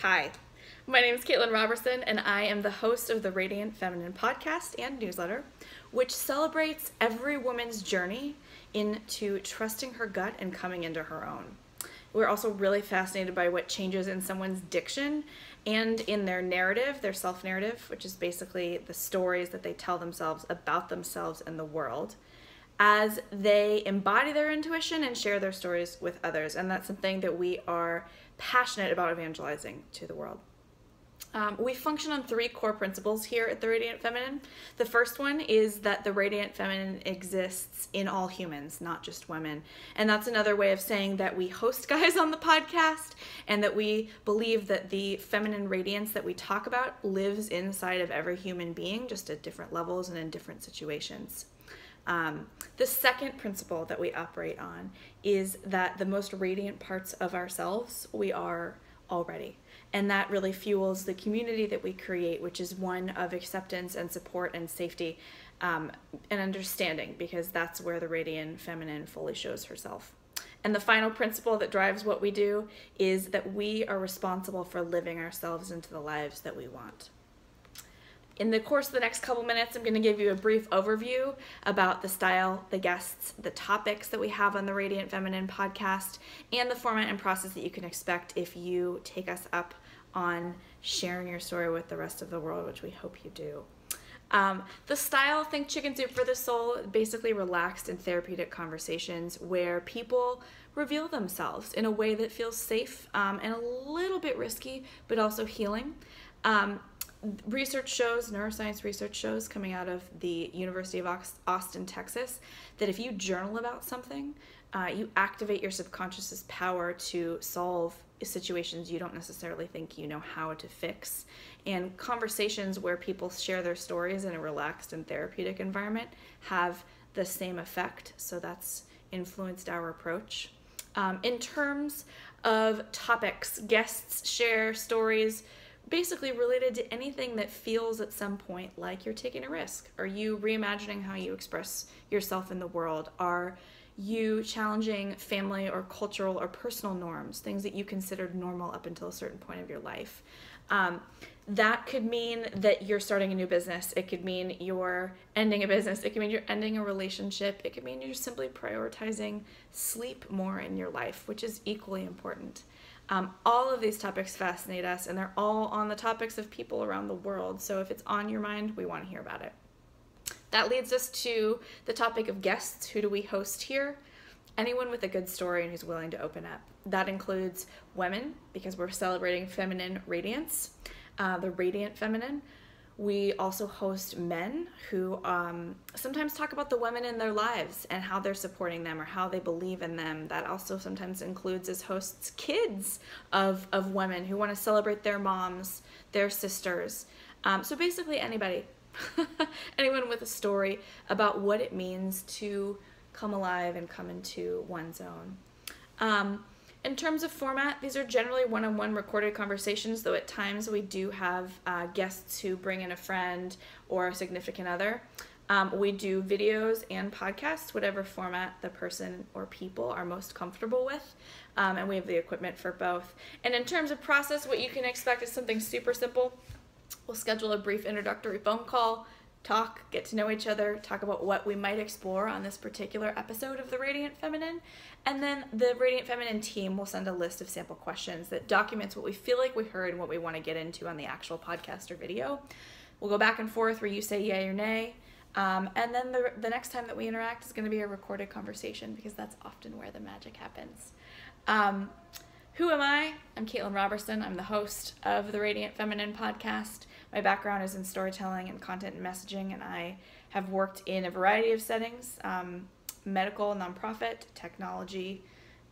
Hi, my name is Caitlin Robertson, and I am the host of the Radiant Feminine podcast and newsletter, which celebrates every woman's journey into trusting her gut and coming into her own. We're also really fascinated by what changes in someone's diction and in their narrative, their self-narrative, which is basically the stories that they tell themselves about themselves and the world, as they embody their intuition and share their stories with others. And that's something that we are passionate about evangelizing to the world. We function on three core principles here at the Radiant Feminine. The first one is that the Radiant Feminine exists in all humans, not just women. And that's another way of saying that we host guys on the podcast and that we believe that the feminine radiance that we talk about lives inside of every human being, just at different levels and in different situations. The second principle that we operate on is that the most radiant parts of ourselves we are already. And that really fuels the community that we create, which is one of acceptance and support and safety and understanding, because that's where the Radiant Feminine fully shows herself. And the final principle that drives what we do is that we are responsible for living ourselves into the lives that we want. In the course of the next couple minutes, I'm going to give you a brief overview about the style, the guests, the topics that we have on the Radiant Feminine podcast, and the format and process that you can expect if you take us up on sharing your story with the rest of the world, which we hope you do. The style, think Chicken Soup for the Soul, basically relaxed and therapeutic conversations where people reveal themselves in a way that feels safe and a little bit risky, but also healing. Research shows, neuroscience research shows coming out of the University of Austin, Texas, that if you journal about something, you activate your subconscious's power to solve situations you don't necessarily think you know how to fix. And conversations where people share their stories in a relaxed and therapeutic environment have the same effect. So that's influenced our approach. In terms of topics, guests share stories basically related to anything that feels at some point like you're taking a risk. Are you reimagining how you express yourself in the world? Are you challenging family or cultural or personal norms, things that you considered normal up until a certain point of your life? That could mean that you're starting a new business. It could mean you're ending a business. It could mean you're ending a relationship. It could mean you're simply prioritizing sleep more in your life, which is equally important. All of these topics fascinate us, and they're all on the topics of people around the world. So if it's on your mind, we want to hear about it. That leads us to the topic of guests. Who do we host here? Anyone with a good story and who's willing to open up. That includes women, because we're celebrating feminine radiance, the Radiant Feminine. We also host men who sometimes talk about the women in their lives and how they're supporting them or how they believe in them. That also sometimes includes as hosts kids of women who want to celebrate their moms, their sisters. So basically anybody, anyone with a story about what it means to come alive and come into one's own. In terms of format, these are generally one-on-one recorded conversations, though at times we do have guests who bring in a friend or a significant other. We do videos and podcasts, whatever format the person or people are most comfortable with, and we have the equipment for both. And in terms of process, what you can expect is something super simple. We'll schedule a brief introductory phone call, talk, get to know each other, talk about what we might explore on this particular episode of the Radiant Feminine, and then the Radiant Feminine team will send a list of sample questions that documents what we feel like we heard and what we want to get into on the actual podcast or video. We'll go back and forth where you say yay or nay, and then the next time that we interact is going to be a recorded conversation, because that's often where the magic happens. Who am I? I'm Caitlin Robertson. I'm the host of the Radiant Feminine podcast. My background is in storytelling and content and messaging, and I have worked in a variety of settings, medical, nonprofit, technology,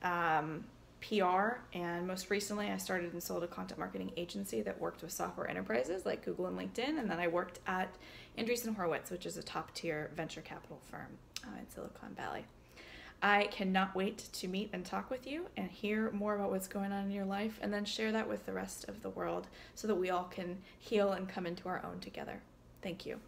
PR, and most recently I started and sold a content marketing agency that worked with software enterprises like Google and LinkedIn, and then I worked at Andreessen Horowitz, which is a top-tier venture capital firm in Silicon Valley. I cannot wait to meet and talk with you and hear more about what's going on in your life, and then share that with the rest of the world so that we all can heal and come into our own together. Thank you.